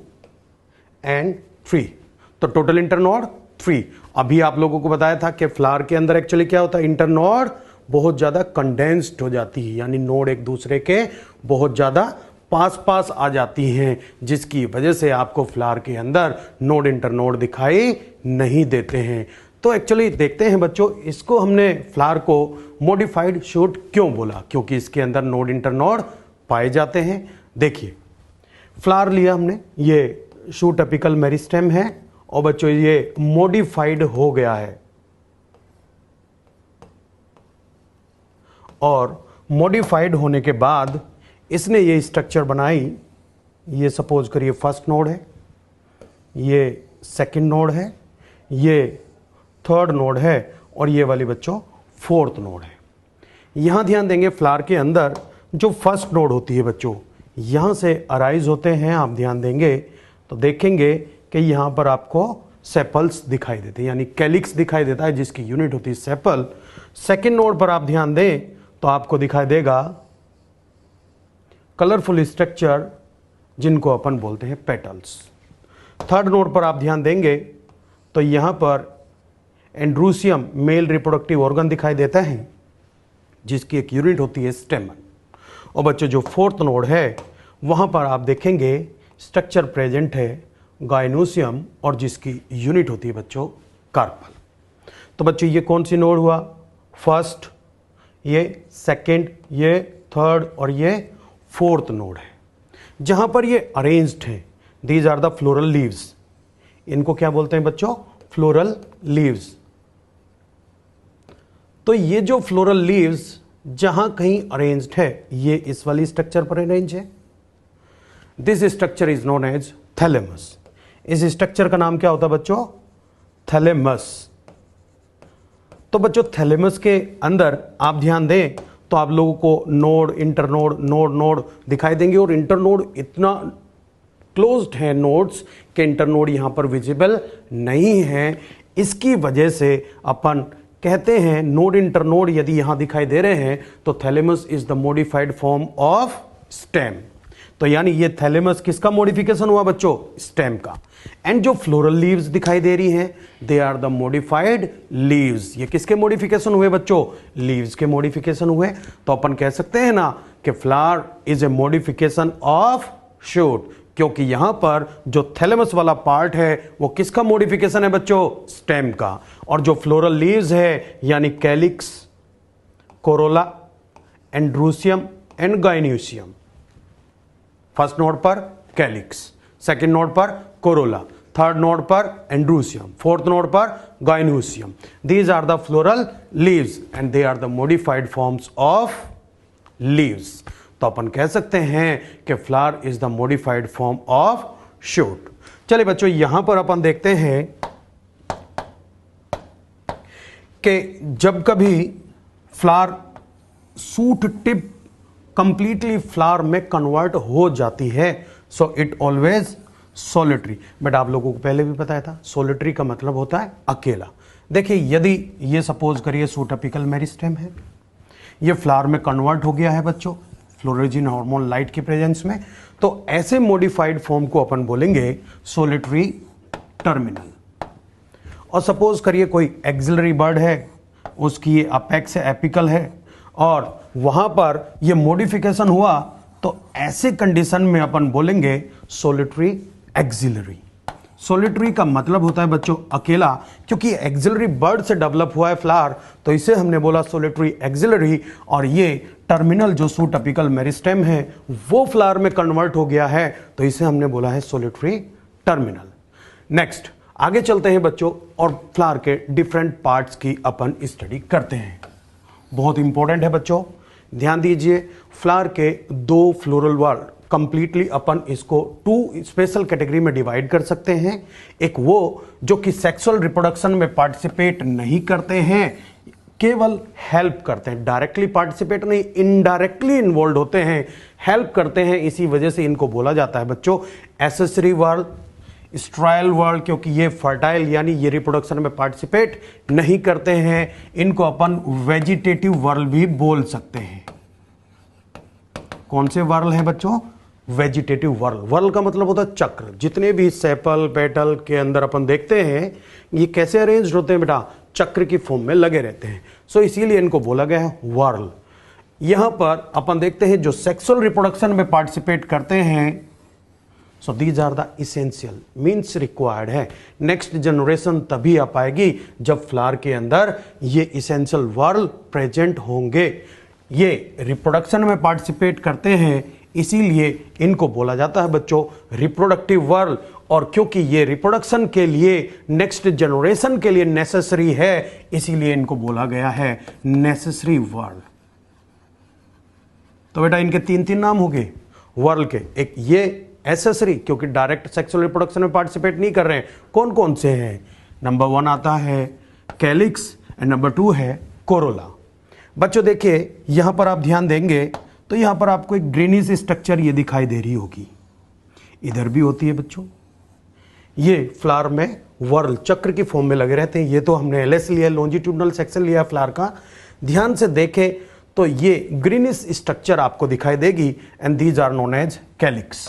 Speaker 1: एंड 3। तो टोटल इंटरनोड 3। अभी आप लोगों को बताया था कि फ्लावर के अंदर एक्चुअली क्या होता है? इंटरनोड बहुत ज्यादा कंडेंस्ड हो जाती है, यानी नोड एक दूसरे के बहुत ज्यादा पास पास आ जाती हैं, जिसकी वजह से आपको फ्लावर के अंदर नोड इंटरनोड दिखाई नहीं देते हैं। तो एक्चुअली देखते हैं बच्चों, इसको हमने फ्लावर को मॉडिफाइड शूट क्यों बोला? क्योंकि इसके अंदर नोड इंटरनोड पाए जाते हैं। देखिए, फ्लावर लिया हमने, ये शूट एपिकल मेरिस्टेम है, और बच्चों ये मॉडिफाइड हो गया है, और मॉडिफाइड होने के बाद इसने ये स्ट्रक्चर बनाई। ये सपोज करिए फर्स्ट नोड है, ये सेकंड नोड है, ये थर्ड नोड है, और ये वाली बच्चों फोर्थ नोड है। यहां ध्यान देंगे, फ्लावर के अंदर जो फर्स्ट नोड होती है बच्चों, यहां से अराइज होते हैं। आप ध्यान देंगे तो देखेंगे कि यहां पर आपको सेपल्स दिखाई देते हैं, यानी कैलिक्स दिखाई देता है, जिसकी यूनिट होती है सेपल। सेकेंड नोड पर आप ध्यान दें तो आपको दिखाई देगा कलरफुल स्ट्रक्चर, जिनको अपन बोलते हैं पेटल्स। थर्ड नोड पर आप ध्यान देंगे तो यहां पर एंड्रूसियम मेल रिप्रोडक्टिव ऑर्गन दिखाई देता है, जिसकी एक यूनिट होती है स्टेमन। और बच्चों जो फोर्थ नोड है वहां पर आप देखेंगे स्ट्रक्चर प्रेजेंट है गाइनोसियम, और जिसकी यूनिट होती है बच्चों कार्पल। तो बच्चों ये कौन सी नोड हुआ? फर्स्ट, ये सेकंड, ये थर्ड, और ये फोर्थ नोड है। जहां पर ये अरेंज्ड है, these are the floral leaves. इनको क्या बोलते हैं बच्चों? Floral leaves. तो ये जो फ्लोरल लीव्स जहां कहीं अरेंज्ड है, ये इस वाली स्ट्रक्चर पर अरेंज है। This structure is known as thalamus. इस स्ट्रक्चर का नाम क्या होता है बच्चों? थैलेमस। तो बच्चों थैलेमस के अंदर आप ध्यान दें तो आप लोगों को नोड, इंटरनोड, नोड नोड दिखाई देंगे, और इंटरनोड इतना क्लोज्ड है नोड्स के इंटरनोड यहां पर विजिबल नहीं है। इसकी वजह से अपन कहते हैं नोड इंटरनोड यदि यहां दिखाई दे रहे हैं तो thalamus is the modified form of stem. तो यानी ये थैलेमस किसका मॉडिफिकेशन हुआ बच्चों? स्टेम का। एंड जो फ्लोरल लीव्स दिखाई दे रही हैं they are the modified leaves. ये किसके मॉडिफिकेशन हुए बच्चों? लीव्स के मॉडिफिकेशन हुए। तो अपन कह सकते हैं ना कि flower is a modification of shoot, क्योंकि यहां पर जो थैलेमस वाला पार्ट है वो किसका मॉडिफिकेशन है बच्चों? स्टेम का। और जो फ्लोरल लीव्स है यानी calyx, corolla, androecium and gynoecium. First node पर कैलिक्स, सेकंड नोड पर कोरोला, थर्ड नोड पर एंड्रूसियम, फोर्थ नोड पर gynoecium. These are the floral leaves and they are the modified forms of leaves. तो अपन कह सकते हैं कि flower is the modified form of shoot. चलिए बच्चों यहां पर अपन देखते हैं कि जब कभी flower suit tip completely flower में कन्वर्ट हो जाती है so it always solitary. But आप लोगों को पहले भी बताया था सोलिटरी का मतलब होता है अकेला। देखिए यदि ये सपोज करिए सूट अपिकल मेरिस्टेम है, ये फ्लावर में कन्वर्ट हो गया है बच्चों फ्लोरोजिन हार्मोन लाइट की प्रेजेंस में, तो ऐसे मॉडिफाइड फॉर्म को अपन बोलेंगे सोलिटरी टर्मिनल। और सपोज करिए कोई एक्सिलरी बर्ड है, उसकी ये अपेक्स है, एपिकल है, और वहां पर ये मॉडिफिकेशन हुआ, तो ऐसे कंडीशन में अपन बोलेंगे सोलिटरी एक्सिलरी। सोलिटरी का मतलब होता है बच्चों अकेला, क्योंकि एक्सिलरी बर्ड से डेवलप हुआ है फ्लावर, तो इसे हमने बोला सोलिटरी एक्सिलरी। और ये टर्मिनल जो सूट अपिकल मेरिस्टेम है वो फ्लावर में कन्वर्ट हो गया है, तो इसे हमने बोला है सोलिटरी टर्मिनल। नेक्स्ट आगे चलते हैं बच्चों और फ्लावर के डिफरेंट पार्ट्स की अपन स्टडी करते हैं। बहुत इंपॉर्टेंट है बच्चों, ध्यान दीजिए। फ्लावर के दो फ्लोरल वर्ड कंप्लीटली अपन इसको टू स्पेशल कैटेगरी में डिवाइड कर सकते हैं। एक वो जो कि सेक्सुअल रिप्रोडक्शन में पार्टिसिपेट नहीं करते हैं, केवल हेल्प करते हैं, डायरेक्टली पार्टिसिपेट नहीं, इनडायरेक्टली इन्वॉल्व होते हैं, हेल्प करते हैं। इसी वजह से इनको बोला जाता है बच्चों एसेसरी वर्ल्ड, स्ट्रायल वर्ल्ड, क्योंकि ये फर्टाइल यानी ये रिप्रोडक्शन में पार्टिसिपेट नहीं करते हैं। इनको अपन वेजिटेटिव वर्ल्ड भी बोल सकते हैं। कौन से वर्ल्ड है बच्चों? Vegetative world. वर्ल्ड का मतलब होता है चक्र। जितने भी सेपल पेटल के अंदर अपन देखते हैं ये कैसे अरेंज होते हैं बेटा? चक्र की फॉर्म में लगे रहते हैं, सो इसीलिए इनको बोला गया है वर्ल्ड। यहां पर अपन देखते हैं जो सेक्सुअल रिप्रोडक्शन में पार्टिसिपेट करते हैं, so these are the essential means required है। नेक्स्ट जनरेशन तभी आ पाएगी जब फ्लावर के अंदर ये इसेंशियल वर्ल्ड प्रेजेंट होंगे। ये रिप्रोडक्शन में पार्टिसिपेट करते हैं, इसीलिए इनको बोला जाता है बच्चों रिप्रोडक्टिव वर्ल्ड। और क्योंकि ये रिप्रोडक्शन के लिए नेक्स्ट जनरेशन के लिए नेसेसरी है, इसीलिए इनको बोला गया है नेसेसरी वर्ल्ड। तो बेटा इनके तीन तीन नाम हो गए वर्ल्ड के। एक ये एसेसरी, क्योंकि डायरेक्ट सेक्सुअल रिप्रोडक्शन में पार्टिसिपेट नहीं कर रहे हैं। कौन कौन से हैं? नंबर 1 आता है कैलिक्स एंड नंबर 2 है कोरोला। बच्चों देखिए यहां पर आप ध्यान देंगे तो यहां पर आपको एक ग्रीनिश स्ट्रक्चर ये दिखाई दे रही होगी, इधर भी होती है बच्चों। ये फ्लावर में वर्ल चक्र की फॉर्म में लगे रहते हैं। ये तो हमने एलएस लिया, लॉन्जिट्यूडनल सेक्शन लिया फ्लावर का। ध्यान से देखें तो ये ग्रीनिश स्ट्रक्चर आपको दिखाई देगी and these are known as calyx.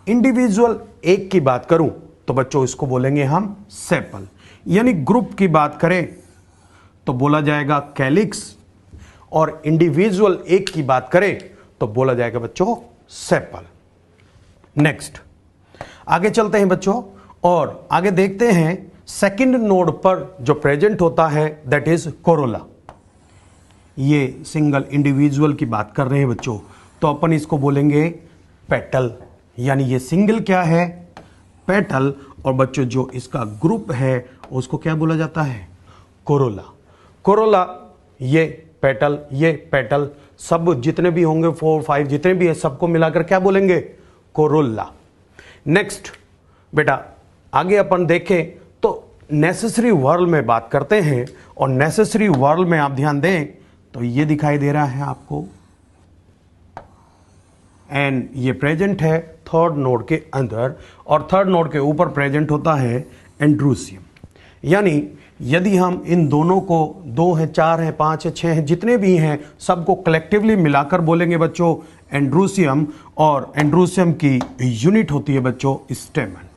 Speaker 1: Individual एक की बात करूं तो बच्चों इसको बोलेंगे हम सेपल, यानी ग्रुप की बात करें तो बोला जाएगा कैलिक्स, और इंडिविजुअल एक की बात करें तो बोला जाएगा बच्चों सेपल। नेक्स्ट आगे चलते हैं बच्चों और आगे देखते हैं सेकंड नोड पर जो प्रेजेंट होता है दैट इज कोरोला। ये सिंगल इंडिविजुअल की बात कर रहे हैं बच्चों, तो अपन इसको बोलेंगे पेटल, यानी ये सिंगल क्या है? पेटल। और बच्चों जो इसका ग्रुप है उसको क्या बोला जाता है? कोरोला। कोरोला ये पेटल सब जितने भी होंगे 4 5 जितने भी है सबको मिलाकर क्या बोलेंगे? कोरोला। नेक्स्ट बेटा आगे अपन देखें तो नेसेसरी वर्ल में बात करते हैं, और नेसेसरी वर्ल में आप ध्यान दें तो ये दिखाई दे रहा है आपको, एंड ये प्रेजेंट है थर्ड नोड के अंदर, और थर्ड नोड के ऊपर प्रेजेंट होता है एंड्रूसियम। यानी यदि हम इन दोनों को 2 हैं, 4 हैं, 5 हैं, 6 हैं, जितने भी हैं सबको कलेक्टिवली मिलाकर बोलेंगे बच्चों एंड्रूसियम, और एंड्रूसियम की यूनिट होती है बच्चों स्टेमन।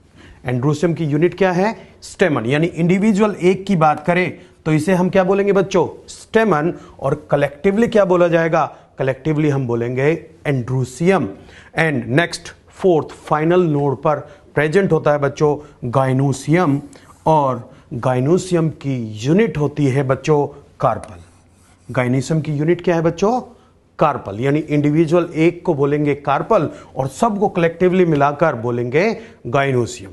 Speaker 1: एंड्रूसियम की यूनिट क्या है? स्टेमन। यानी इंडिविजुअल एक की बात करें तो इसे हम क्या बोलेंगे बच्चों? स्टेमन। और कलेक्टिवली क्या बोला जाएगा? कलेक्टिवली हम बोलेंगे androecium. And next fourth final node पर प्रेजेंट होता है बच्चों गाइनोसियम, और गाइनोसियम की यूनिट होती है बच्चों कार्पल। गाइनोसियम की यूनिट क्या है बच्चों? कार्पल। यानी इंडिविजुअल एक को बोलेंगे कार्पल और सबको कलेक्टिवली मिलाकर बोलेंगे गाइनोसियम।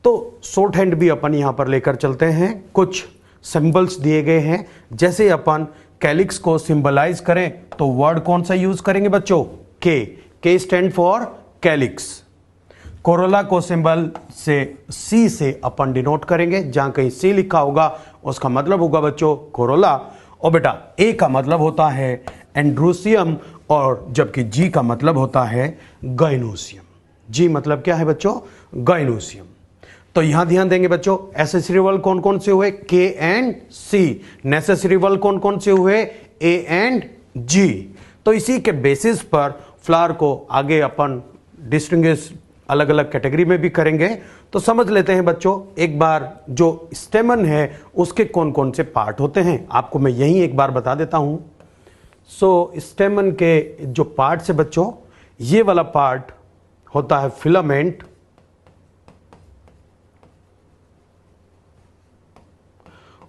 Speaker 1: तो शॉर्ट हैंड भी अपन यहां पर लेकर चलते हैं, कुछ सिंबल्स दिए गए हैं। जैसे अपन कैलिक्स को सिंबलाइज करें तो वर्ड कौन सा यूज करेंगे बच्चों? के स्टैंड फॉर कैलिक्स। कोरोला को सिंबल से सी से अपन डिनोट करेंगे, जहां कहीं सी लिखा होगा उसका मतलब होगा बच्चों कोरोला। और बेटा ए का मतलब होता है एंड्रूसियम, और जबकि जी का मतलब होता है गाइनोसियम। जी मतलब क्या है बच्चों? गाइनोसियम। तो यहां ध्यान देंगे बच्चों एसेसरी वर्ड कौन कौन से हुए? के एंड सी। नेसेसरी वर्ड कौन कौन से हुए? ए एंड जी। तो इसी के बेसिस पर फ्लावर को आगे अपन डिस्टिंग्विश अलग अलग कैटेगरी में भी करेंगे। तो समझ लेते हैं बच्चों एक बार जो स्टेमन है उसके कौन कौन से पार्ट होते हैं, आपको मैं यही एक बार बता देता हूं। स्टेमन के जो पार्ट है बच्चों, ये वाला पार्ट होता है फिलामेंट,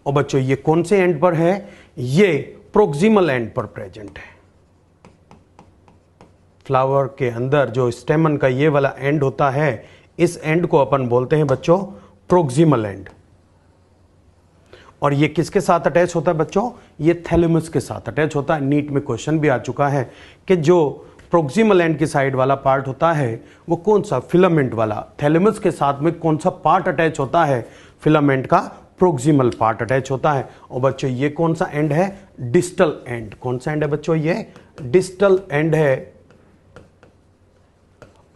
Speaker 1: और बच्चों ये कौन से एंड पर है? ये प्रोक्सिमल एंड पर प्रेजेंट है। फ्लावर के अंदर जो स्टेमन का ये वाला एंड होता है, इस एंड को अपन बोलते हैं बच्चों प्रोक्सिमल एंड। और ये किसके साथ अटैच होता है बच्चों? ये थैलेमस के साथ अटैच होता है। नीट में क्वेश्चन भी आ चुका है कि जो प्रोक्सिमल एंड की साइड वाला पार्ट होता है वो कौन सा? फिलामेंट वाला। थैलेमस के साथ में कौन सा पार्ट अटैच होता है? फिलामेंट का प्रोक्सिमल पार्ट अटैच होता है। और बच्चों ये कौन सा एंड है? Distal end. कौन सा एंड है बच्चों? ये डिस्टल एंड है।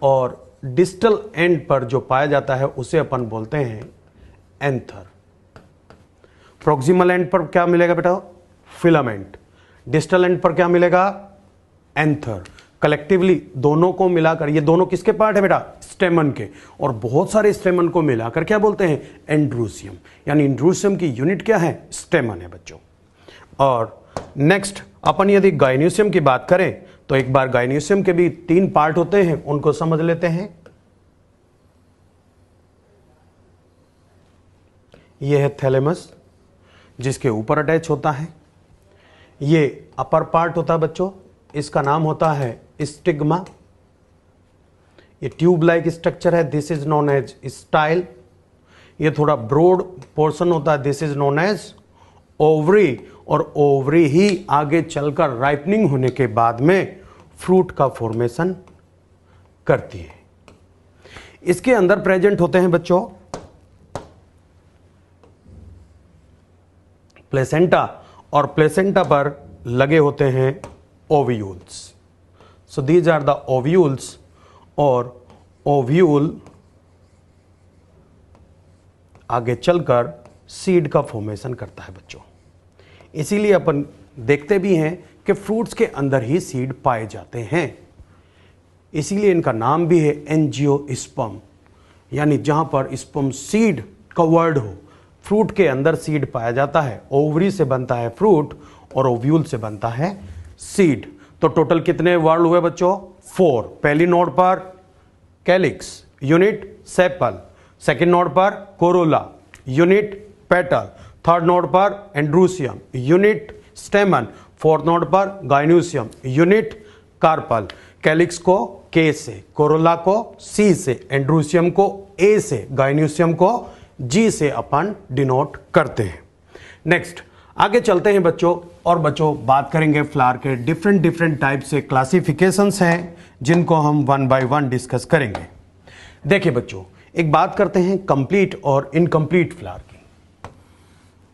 Speaker 1: और डिस्टल एंड पर जो पाया जाता है उसे अपन बोलते हैं एंथर। प्रोक्सिमल एंड पर क्या मिलेगा बेटा? फिलामेंट। डिस्टल एंड पर क्या मिलेगा? एंथर। कलेक्टिवली दोनों को मिलाकर, ये दोनों किसके पार्ट है बेटा? स्टेमन के। और बहुत सारे स्टेमन को मिलाकर क्या बोलते हैं? एंड्रूसियम। यानी एंड्रूसियम की यूनिट क्या है? स्टेमन है बच्चों। और नेक्स्ट अपन यदि गाइनोसियम की बात करें तो एक बार गाइनोसियम के भी 3 पार्ट होते हैं, उनको समझ लेते हैं। यह है थैलेमस जिसके ऊपर अटैच होता है। ये अपर पार्ट होता है बच्चों, इसका नाम होता है स्टिग्मा। ये ट्यूब लाइक स्ट्रक्चर है, this is known as style. ये थोड़ा ब्रॉड पोर्शन होता है, this is known as ovary. और ओवरी ही आगे चलकर राइपनिंग होने के बाद में फ्रूट का फॉर्मेशन करती है। इसके अंदर प्रेजेंट होते हैं बच्चों प्लेसेंटा, और प्लेसेंटा पर लगे होते हैं ovules. So these are the ovules, और ओव्यूल आगे चलकर सीड का फॉर्मेशन करता है बच्चों। इसीलिए अपन देखते भी हैं कि फ्रूट्स के अंदर ही सीड पाए जाते हैं। इसीलिए इनका नाम भी है एंजियोस्पर्म, यानी जहां पर स्पर्म सीड कवर्ड हो। फ्रूट के अंदर सीड पाया जाता है, ओवरी से बनता है फ्रूट और ओव्यूल से बनता है सीड। तो टोटल कितने वर्ड हुए बच्चों? 4। पहली नोड पर calyx, unit sepal. Second node पर corolla, unit petal. Third node पर androecium, unit stamen. Fourth node पर गाइनोसियम, यूनिट कार्पल। कैलिक्स को के से, कोरोला को सी से, एंड्रूसियम को ए से, गाइनोसियम को जी से अपन डिनोट करते हैं। नेक्स्ट आगे चलते हैं बच्चों, और बच्चों बात करेंगे फ्लावर के डिफरेंट टाइप से क्लासिफिकेशंस हैं जिनको हम 1 बाय 1 डिस्कस करेंगे। देखिए बच्चों, एक बात करते हैं कंप्लीट और इनकम्प्लीट फ्लावर की।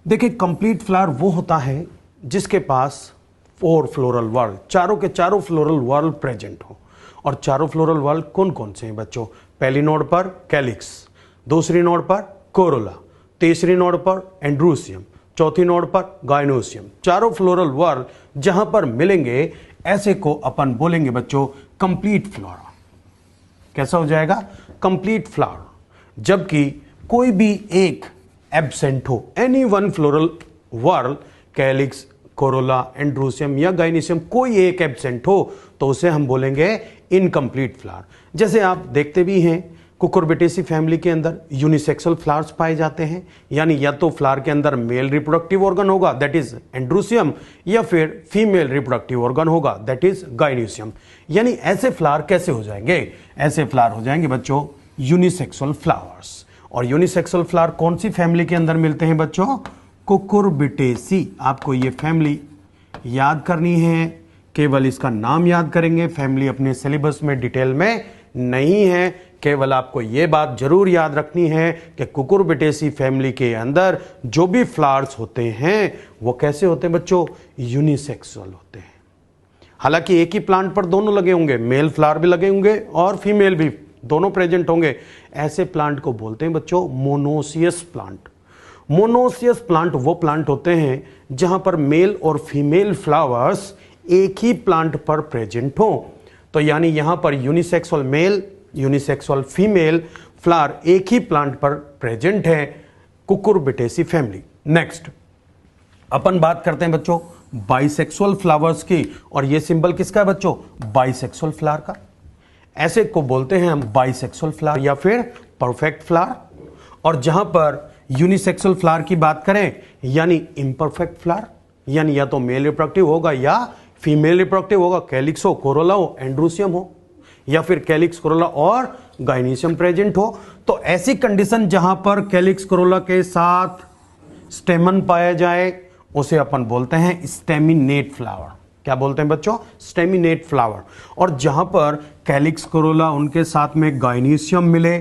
Speaker 1: देखिए, कंप्लीट फ्लावर वो होता है जिसके पास 4 फ्लोरल वर्ल, चारों के चारों फ्लोरल वर्ल प्रेजेंट हो। और चारों फ्लोरल वर्ल कौन कौन से हैं बच्चों? पहली नोड पर कैलिक्स, दूसरी नोड पर कोरोला, तीसरी नोड पर एंड्रूसियम, चौथी नोड पर गाइनोसियम। चारों फ्लोरल वर्ल जहां पर मिलेंगे, ऐसे को अपन बोलेंगे बच्चों कंप्लीट फ्लोरा। कैसा हो जाएगा? Complete flower. जबकि कोई भी एक एब्सेंट हो, any one floral whorl, calyx, corolla, androecium या गाइनोसियम, कोई एक एब्सेंट हो तो उसे हम बोलेंगे इनकम्प्लीट फ्लावर। जैसे आप देखते भी हैं, कुकुरबिटेसी फैमिली के अंदर यूनिसेक्सुअल फ्लावर्स पाए जाते हैं, यानी या तो फ्लावर के अंदर मेल रिप्रोडक्टिव ऑर्गन होगा दैट इज एंड्रूसियम, या फिर फीमेल रिप्रोडक्टिव ऑर्गन होगा दैट इज गाइनोसियम। यानी ऐसे फ्लावर कैसे हो जाएंगे? ऐसे फ्लावर हो जाएंगे बच्चों यूनिसेक्सुअल फ्लावर्स। और यूनिसेक्सुअल फ्लावर कौन सी फैमिली के अंदर मिलते हैं बच्चों? कुकुरबिटेसी। आपको ये फैमिली याद करनी है, केवल इसका नाम याद करेंगे, फैमिली अपने सिलेबस में डिटेल में नहीं है। केवल आपको यह बात जरूर याद रखनी है कि कुकुरबिटेसी फैमिली के अंदर जो भी फ्लावर्स होते हैं वो कैसे होते हैं बच्चों? यूनिसेक्सुअल होते हैं। हालांकि एक ही प्लांट पर दोनों लगे होंगे, मेल फ्लावर भी लगे होंगे और फीमेल भी, दोनों प्रेजेंट होंगे। ऐसे प्लांट को बोलते हैं बच्चों मोनोसियस प्लांट। मोनोसियस प्लांट वो प्लांट होते हैं जहां पर मेल और फीमेल फ्लावर्स एक ही प्लांट पर प्रेजेंट हो। तो यानी यहां पर unisexual male, unisexual female flower एक ही प्लांट पर प्रेजेंट है, कुकुरबिटेसी फैमिली। नेक्स्ट अपन बात करते हैं बच्चों बाइसेक्सुअल फ्लावर्स की, और ये सिंबल किसका है बच्चों? बाइसेक्सुअल फ्लावर का। ऐसे को बोलते हैं हम बाइसेक्सुअल फ्लावर या फिर परफेक्ट फ्लावर। और जहां पर यूनिसेक्सुअल फ्लावर की बात करें, यानी इम्परफेक्ट फ्लावर, यानी या तो मेल रिप्रोडक्टिव होगा या फीमेल रिप्रोडक्टिव होगा, कैलिक्स हो, कोरोला हो, एंड्रूसियम हो, या फिर कैलिक्स, कोरोला और गाइनोसियम प्रेजेंट हो। तो ऐसी कंडीशन जहां पर कैलिक्स, कोरोला के साथ स्टेमन पाया जाए उसे अपन बोलते हैं स्टेमिनेट फ्लावर। क्या बोलते हैं बच्चों? Staminate flower. और जहां पर कैलिक्स, कोरोला उनके साथ में गाइनोसियम मिले,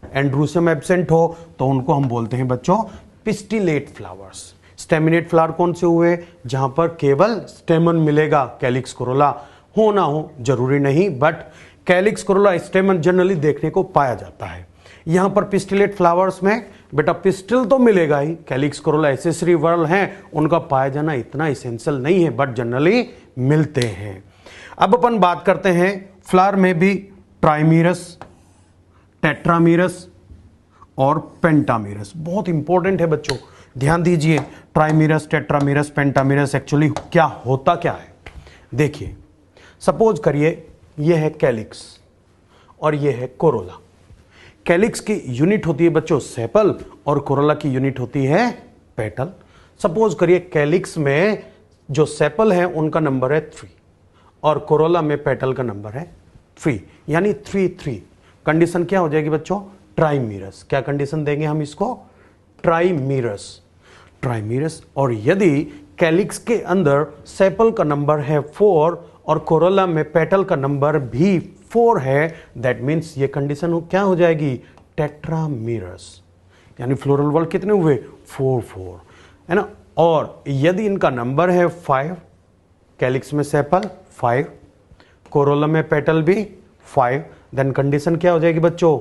Speaker 1: एंड्रूसियम एब्सेंट हो, तो उनको हम बोलते हैं बच्चों पिस्टिलेट फ्लावर्स। स्टेमिनेट फ्लावर कौन से हुए? जहां पर केवल स्टेमन मिलेगा, कैलिक्स, कोरोला हो ना हो जरूरी नहीं, बट कैलिक्स, कोरोला, स्टेमन जनरली देखने को पाया जाता है। यहां पर पिस्टिलेट फ्लावर्स में बेटा पिस्टिल तो मिलेगा ही, कैलिक्स, कोरोला एसेसरी वर्ल हैं, उनका पाया जाना इतना इसेंशियल नहीं है, बट जनरली मिलते हैं। अब अपन बात करते हैं फ्लावर में भी ट्राइमीरस, टेट्रामीरस और पेंटामीरस। बहुत इंपॉर्टेंट है बच्चों, ध्यान दीजिए। ट्राइमीरस, टेट्रामीरस, पेंटामीरस एक्चुअली क्या होता क्या है? देखिए, सपोज करिए यह है कैलिक्स और यह है कोरोला। कैलिक्स की यूनिट होती है बच्चों सेपल और कोरोला की यूनिट होती है पेटल। सपोज करिए कैलिक्स में जो सेपल है उनका नंबर है 3 और कोरोला में पेटल का नंबर है 3, यानी 3-3। कंडीशन क्या हो जाएगी बच्चों? ट्राइमीरस। क्या कंडीशन देंगे हम इसको? ट्राइमीरस। ट्राइमीरस। और यदि कैलिक्स के अंदर सेपल का नंबर है 4 और कोरोला में पेटल का नंबर भी 4 है, दैट मीन्स ये कंडीशन क्या हो जाएगी? टेट्रामीरस। यानी फ्लोरल वर्ल कितने हुए? 4-4, है ना। और यदि इनका नंबर है 5, कैलिक्स में सेपल 5, कोरोला में पेटल भी 5, देन कंडीशन क्या हो जाएगी बच्चों?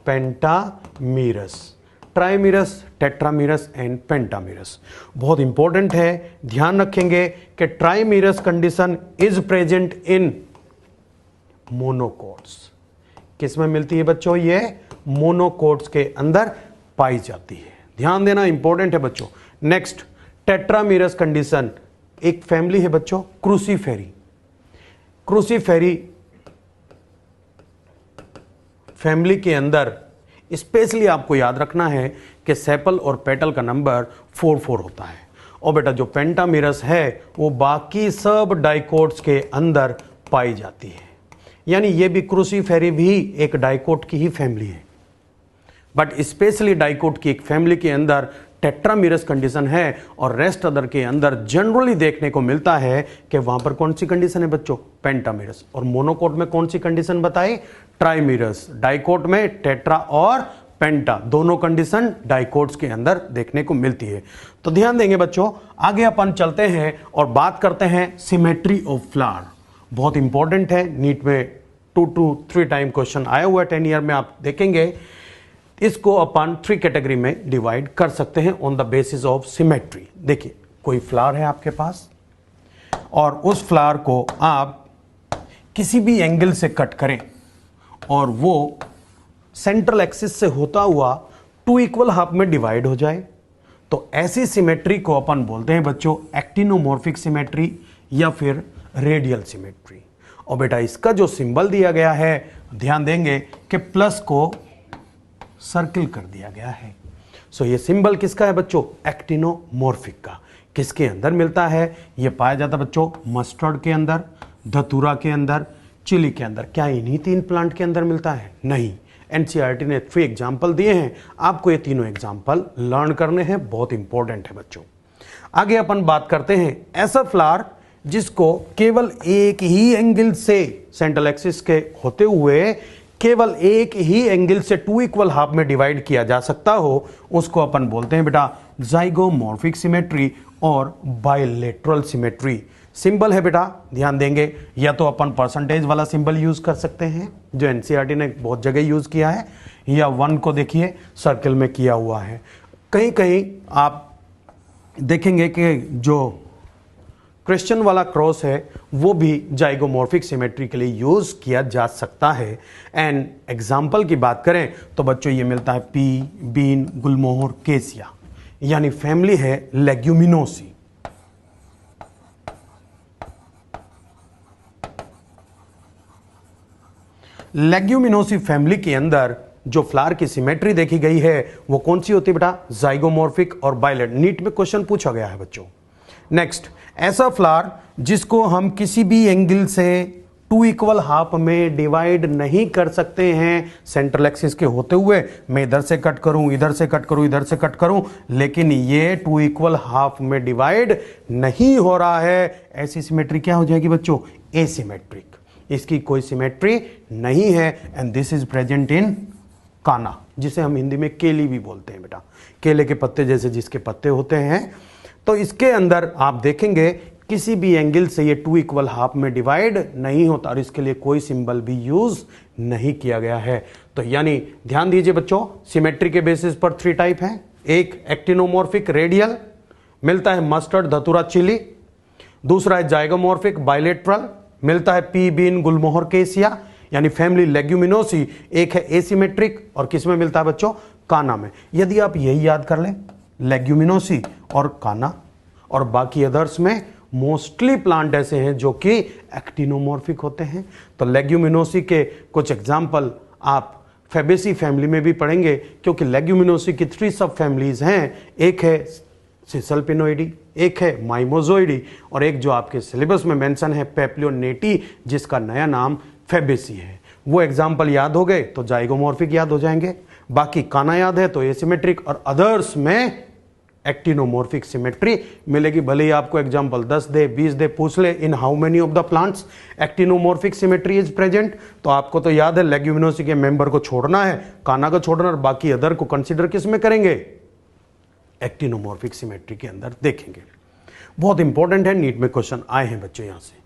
Speaker 1: Pentamerous. Trimerous, tetramerous and pentamerous. बहुत इंपॉर्टेंट है, ध्यान रखेंगे कि trimerous condition is present in monocots. किस में मिलती है बच्चों? ये मोनोकोट्स के अंदर पाई जाती है, ध्यान देना इंपॉर्टेंट है बच्चों। नेक्स्ट टेट्रामीरस कंडीशन, एक फैमिली है बच्चों क्रूसीफेरी। क्रूसीफेरी फैमिली के अंदर स्पेशली आपको याद रखना है कि सेपल और पेटल का नंबर 4-4 होता है। और बेटा जो पेंटामीरस है वो बाकी सब डाइकोट्स के अंदर पाई जाती है, यानी ये भी क्रूसीफेरी भी एक डाइकोट की ही फैमिली है, बट स्पेशली डाइकोट की एक फैमिली के अंदर टेट्रामीरस कंडीशन है और रेस्ट अदर के अंदर जनरली देखने को मिलता है कि वहां पर कौन सी कंडीशन है बच्चों, पेंटामीरस। और मोनोकोट में कौन सी कंडीशन बताई, ट्राइमीरस। डाइकोट में टेट्रा और पेंटा, दोनों कंडीशन डाइकोट्स के अंदर देखने को मिलती है। तो ध्यान देंगे बच्चों, आगे अपन चलते हैं और बात करते हैं सिमेट्री ऑफ फ्लावर। बहुत इंपॉर्टेंट है, नीट में 2 to 3 टाइम क्वेश्चन आया हुआ है 10 ईयर में, आप देखेंगे। इसको अपन 3 कैटेगरी में डिवाइड कर सकते हैं on the basis of symmetry. देखिए, कोई फ्लावर है आपके पास और उस फ्लावर को आप किसी भी एंगल से कट करें और वो सेंट्रल एक्सिस से होता हुआ 2 इक्वल हाफ में डिवाइड हो जाए, तो ऐसी सिमेट्री को अपन बोलते हैं बच्चों एक्टिनोमॉर्फिक सिमेट्री या फिर रेडियल सिमेट्री। और बेटा इसका जो सिंबल दिया गया है, ध्यान देंगे कि प्लस को सर्किल कर दिया गया है। सो ये सिंबल किसका है बच्चों, एक्टिनोमॉर्फिक का। किसके अंदर मिलता है, ये पाया जाता है बच्चों मस्टर्ड के अंदर, धतूरा के अंदर, चिली के अंदर। क्या इन्हीं 3 प्लांट के अंदर मिलता है? नहीं। एनसीईआरटी ने 3 एग्जाम्पल दिए हैं, आपको ये तीनों एग्जाम्पल लर्न करने हैं, बहुत इंपॉर्टेंट है बच्चों। आगे अपन बात करते हैं ऐसा फ्लावर जिसको केवल एक ही एंगल से सेंट्रल एक्सिस के होते हुए केवल एक ही एंगल से 2 इक्वल हाफ में डिवाइड किया जा सकता हो, उसको अपन बोलते हैं बेटा जाइगोमॉर्फिक सिमेट्री और बाइलेटरल सिमेट्री। सिंबल है बेटा, ध्यान देंगे, या तो अपन परसेंटेज वाला सिंबल यूज कर सकते हैं जो एनसीईआरटी ने बहुत जगह यूज किया है, या 1 को देखिए सर्कल में किया हुआ है। कहीं कहीं आप देखेंगे कि जो क्रिश्चियन वाला क्रॉस है वो भी जाइगोमॉर्फिक सिमेट्री के लिए यूज किया जा सकता है। एंड एग्जाम्पल की बात करें तो बच्चों ये मिलता है पी, बीन, गुलमोहर, केसिया, यानी फैमिली है लेग्यूमिनोसी। लेग्यूमिनोसी फैमिली के अंदर जो फ्लावर की सिमेट्री देखी गई है वो कौन सी होती है बेटा, जाइगोमॉर्फिक और बाइलेट। नीट में क्वेश्चन पूछा गया है बच्चों। नेक्स्ट, ऐसा फ्लावर जिसको हम किसी भी एंगल से 2 इक्वल हाफ में डिवाइड नहीं कर सकते हैं सेंट्रल एक्सिस के होते हुए। मैं इधर से कट करूं, इधर से कट करूं, इधर से कट करूं, लेकिन ये 2 इक्वल हाफ में डिवाइड नहीं हो रहा है, ऐसी सिमेट्री क्या हो जाएगी बच्चों, एसिमेट्रिक। इसकी कोई सिमेट्री नहीं है एंड दिस इज प्रेजेंट इन काना, जिसे हम हिंदी में केली भी बोलते हैं बेटा, केले के पत्ते जैसे जिसके पत्ते होते हैं। तो इसके अंदर आप देखेंगे किसी भी एंगल से ये 2 इक्वल हाफ में डिवाइड नहीं होता और इसके लिए कोई सिंबल भी यूज नहीं किया गया है। तो यानी ध्यान दीजिए बच्चों, सिमेट्री के बेसिस पर 3 टाइप हैं। एक एक्टिनोमॉर्फिक रेडियल, मिलता है मस्टर्ड, धतूरा, चिली। दूसरा है जाइगोमॉर्फिक बाइलेटरल, मिलता है पी, बीन, गुलमोहर, केसिया, यानी फैमिली लेग्यूमिनोसी। एक है एसिमेट्रिक और किसमें मिलता है बच्चों, काना में। यदि आप यही याद कर लें, लेग्यूमिनोसी और काना, और बाकी अदर्स में मोस्टली प्लांट ऐसे हैं जो कि एक्टिनोमॉर्फिक होते हैं। तो लेग्यूमिनोसी के कुछ एग्जाम्पल आप फेबेसी फैमिली में भी पढ़ेंगे, क्योंकि लेग्यूमिनोसी की 3 सब फैमिलीज हैं। एक है सिसलपिनोइडी, एक है माइमोजोइडी, और एक जो आपके सिलेबस में मेंशन है पेप्लियोनेटी, जिसका नया नाम फेबेसी है। वो एग्जाम्पल याद हो गए तो जाइगोमॉर्फिक याद हो जाएंगे, बाकी काना याद है तो एसिमेट्रिक, और अदर्स में एक्टिनोमॉर्फिक सिमेट्री मिलेगी। भले ही आपको एग्जांपल 10 दे, 20 दे, पूछ ले in how many of the plants actinomorphic symmetry is present, तो आपको तो याद है लेग्यूमिनोसी के मेंबर को छोड़ना है, काना को छोड़ना, और बाकी अदर को कंसीडर किस में करेंगे, एक्टिनोमॉर्फिक सिमेट्री के अंदर देखेंगे। बहुत इंपॉर्टेंट है, नीट में क्वेश्चन आए हैं बच्चों यहां से।